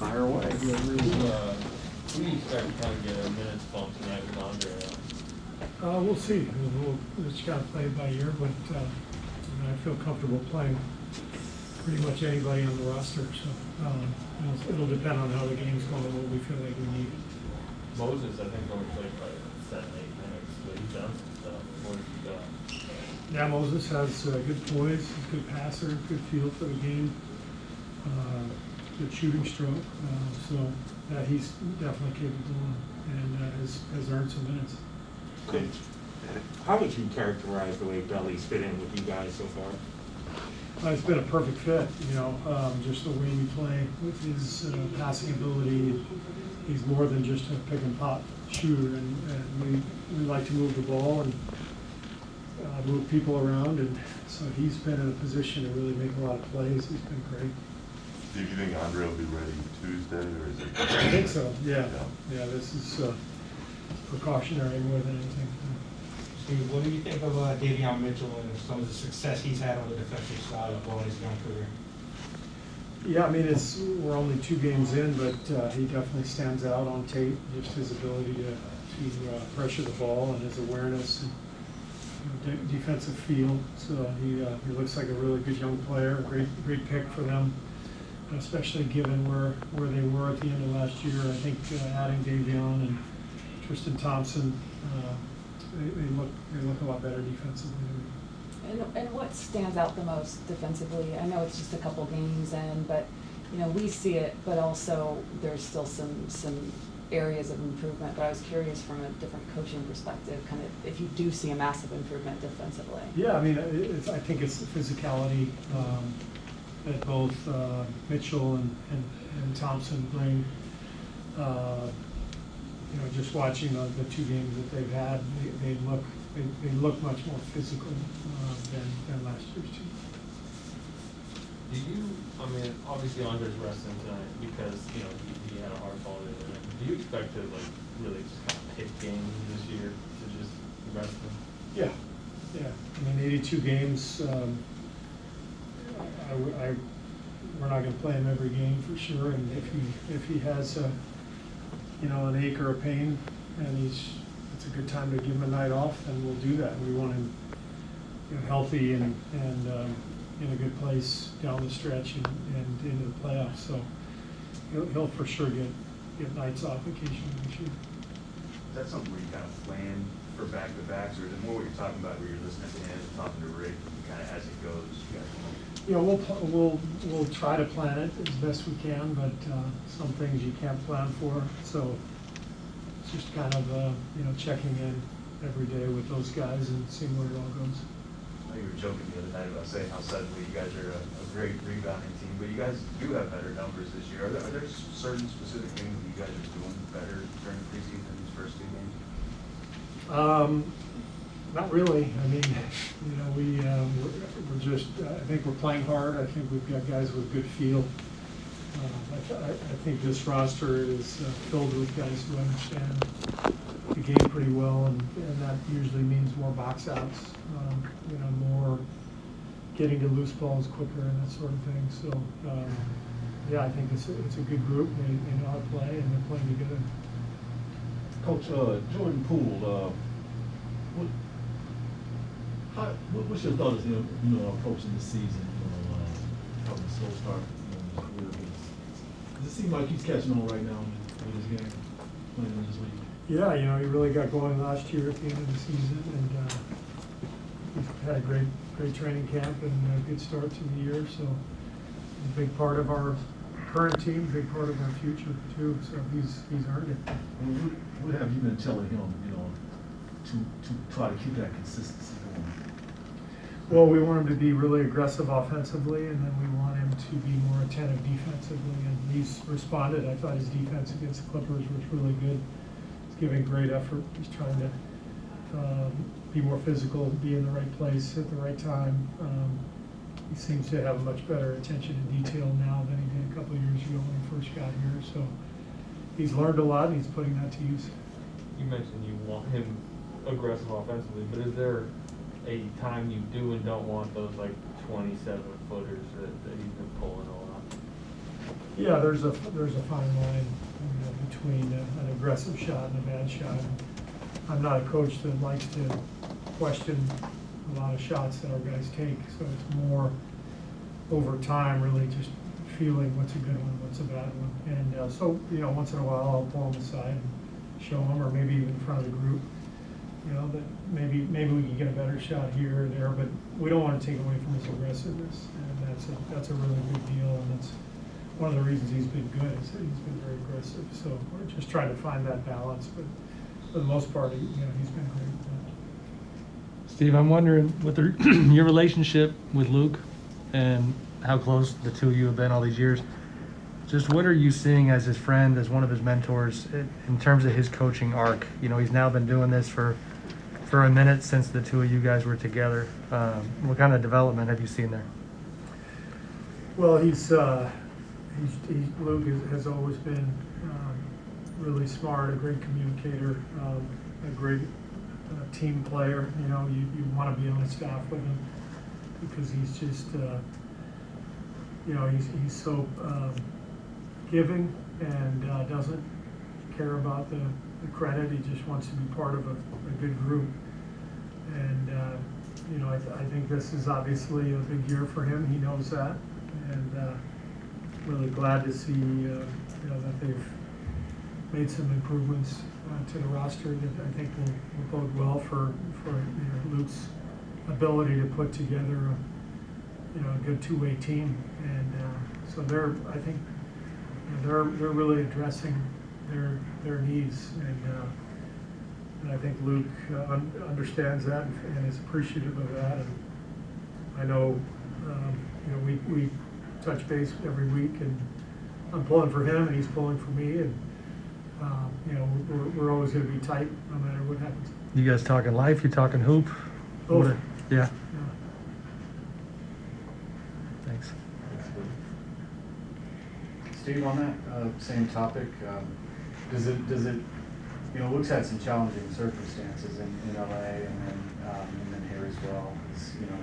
Fire away. Who do you expect to kind of get a minutes bump tonight with Andre? We'll see. We'll just gotta play it by ear, but I feel comfortable playing pretty much anybody on the roster. So it'll depend on how the game's going and what we feel like we need. Moses, I think, only played like 7-8 minutes, but he's done some stuff. What has he got? Yeah, Moses has good poise, he's a good passer, good feel for the game, good shooting stroke. So he's definitely capable and has earned some minutes. Okay. How would you characterize the way Belly's fit in with you guys so far? It's been a perfect fit, just the way we play with his passing ability. He's more than just a pick and pop shooter, and we like to move the ball and move people around, and so he's been in a position to really make a lot of plays. He's been great. Do you think Andre will be ready Tuesday, or is it? I think so, yeah. This is precautionary more than anything. Steve, what do you think of Davion Mitchell and some of the success he's had on the defensive side of all his young career? Yeah, I mean, we're only 2 games in, but he definitely stands out on tape. Just his ability to pressure the ball and his awareness and defensive feel. So he looks like a really good young player. Great pick for them, especially given where they were at the end of last year. I think adding Davion and Tristan Thompson, they look a lot better defensively. And what stands out the most defensively? I know it's just a couple games in, but we see it, but also there's still some areas of improvement. But I was curious from a different coaching perspective, kind of if you do see a massive improvement defensively. Yeah, I mean, I think it's the physicality that both Mitchell and Thompson bring. Just watching the 2 games that they've had, they look much more physical than last year's team. Do you, I mean, obviously Andre's resting tonight because, he had a hard fall the other night. Do you expect to, really just kind of pick games this year to just rest them? Yeah. I mean, 82 games, we're not going to play him every game for sure. And if he has an ache or a pain and it's a good time to give him a night off, then we'll do that. We want him healthy and in a good place down the stretch and into the playoffs. So he'll for sure get nights off occasionally this year. Is that something where you kind of plan for back-to-backs, or is it more what you're talking about where you're listening to him and talking to Rick and kind of as it goes, you guys We'll try to plan it as best we can, but some things you can't plan for. So it's just kind of checking in every day with those guys and seeing where it all goes. I know you were joking the other night about saying how suddenly you guys are a great rebounding team, but you guys do have better numbers this year. Are there certain specific things that you guys are doing better during the preseason in these first 2 games? Not really. I mean, we're just. I think we're playing hard. I think we've got guys with good feel. I think this roster is filled with guys who understand the game pretty well, and that usually means more box outs. More getting to loose balls quicker and that sort of thing. So, I think it's a good group. They know how to play and they're playing together. Coach Jordan Poole, what's your thoughts, approaching the season, having a slow start, does it seem like he's catching on right now with his game, playing in this league? Yeah, he really got going last year at the end of the season, and he's had a great training camp and a good start to the year. So he's a big part of our current team, big part of our future too. So he's earned it. What have you been telling him, to try to keep that consistency going? Well, we want him to be really aggressive offensively, and then we want him to be more attentive defensively. And he's responded. I thought his defense against the Clippers was really good. He's giving great effort. He's trying to be more physical, be in the right place at the right time. He seems to have much better attention to detail now than he did a couple of years ago when he first got here. So he's learned a lot, and he's putting that to use. You mentioned you want him aggressive offensively, but is there a time you do and don't want those 27-footers that he's been pulling a lot? Yeah, there's a fine line, you know, between an aggressive shot and a bad shot. I'm not a coach that likes to question a lot of shots that our guys take, so it's more over time, really just feeling what's a good one, what's a bad one. And so, you know, once in a while, I'll pull them aside and show them, or maybe even in front of the group, you know, that maybe we can get a better shot here or there, but we don't want to take away from his aggressiveness, and that's a really good deal, and that's one of the reasons he's been good, is that he's been very aggressive. So we're just trying to find that balance, but for the most part, you know, he's been great with that. Steve, I'm wondering with your relationship with Luke and how close the two of you have been all these years, just what are you seeing as his friend, as one of his mentors, in terms of his coaching arc? You know, he's now been doing this for a minute since the two of you guys were together. What kind of development have you seen there? Well, Luke has always been really smart, a great communicator, a great team player. You know, you want to be on the staff with him because he's just, you know, he's so giving and doesn't care about the credit. He just wants to be part of a good group. And, you know, I think this is obviously a big year for him. He knows that. And really glad to see, you know, that they've made some improvements to the roster that I think will bode well for you know, Luke's ability to put together a good two-way team. And so I think you know, they're really addressing their needs, and I think Luke understands that and is appreciative of that. And I know you know, we touch base every week, and I'm pulling for him and he's pulling for me, and you know, we're always going to be tight no matter what happens. You guys talking life? You talking hoop? Both. Yeah. Yeah. Thanks. Steve, on that same topic, does it, you know, Luke's had some challenging circumstances in LA and then here as well. As, you know,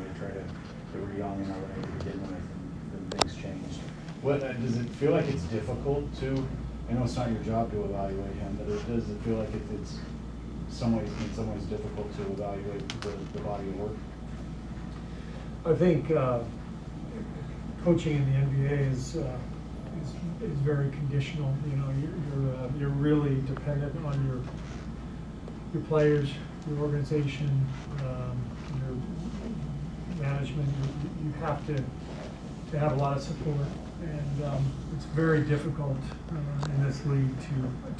they were young in LA to begin with, and then things changed. What does it feel like? It's difficult to? I know it's not your job to evaluate him, but does it feel like it's in some ways difficult to evaluate the body of work? I think coaching in the NBA is very conditional. You know, you're really dependent on your players, your organization, your management. You have to have a lot of support, and it's very difficult in this league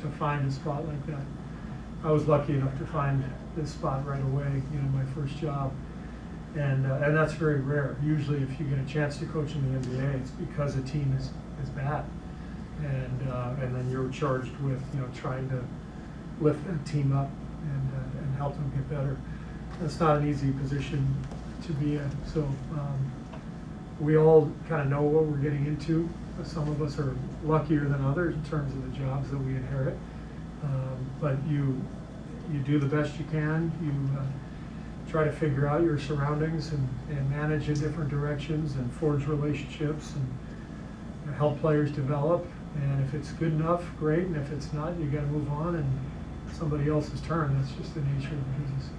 to find a spot like that. I was lucky enough to find this spot right away, you know, my first job. And that's very rare. Usually if you get a chance to coach in the NBA, it's because a team is bad. And then you're charged with, you know, trying to lift that team up and help them get better. That's not an easy position to be in. So we all kind of know what we're getting into. Some of us are luckier than others in terms of the jobs that we inherit. But you do the best you can. You try to figure out your surroundings and manage in different directions and forge relationships and help players develop. And if it's good enough, great. And if it's not, you got to move on and somebody else's turn. That's just the nature of the business.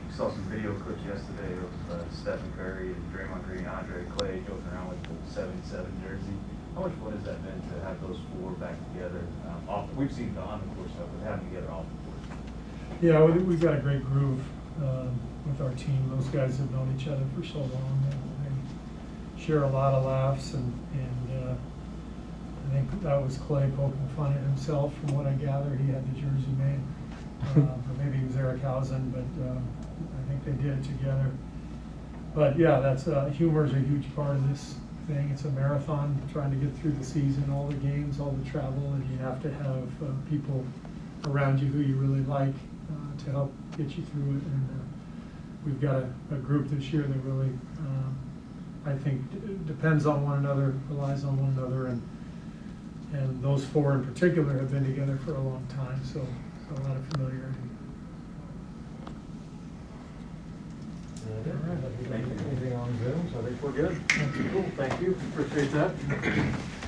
We saw some video clips yesterday of STEVE Kerr and Draymond Green, Andre, Klay joking around with the 77 jersey. How much fun has that been to have those four back together? We've seen the on the court stuff, but having together off the court. Yeah, we've got a great groove with our team. Those guys have known each other for so long. They share a lot of laughs, and I think that was Klay poking fun at himself. From what I gather, he had the jersey made, or maybe it was Eric Hausen, but I think they did it together. But yeah, that's humor is a huge part of this thing. It's a marathon, trying to get through the season, all the games, all the travel, and you have to have people around you who you really like to help get you through it. And we've got a group this year that really, I think, depends on one another, relies on one another, and those four in particular have been together for a long time, so a lot of familiarity. Anything on Zoom, so I think we're good. Cool, thank you, appreciate that.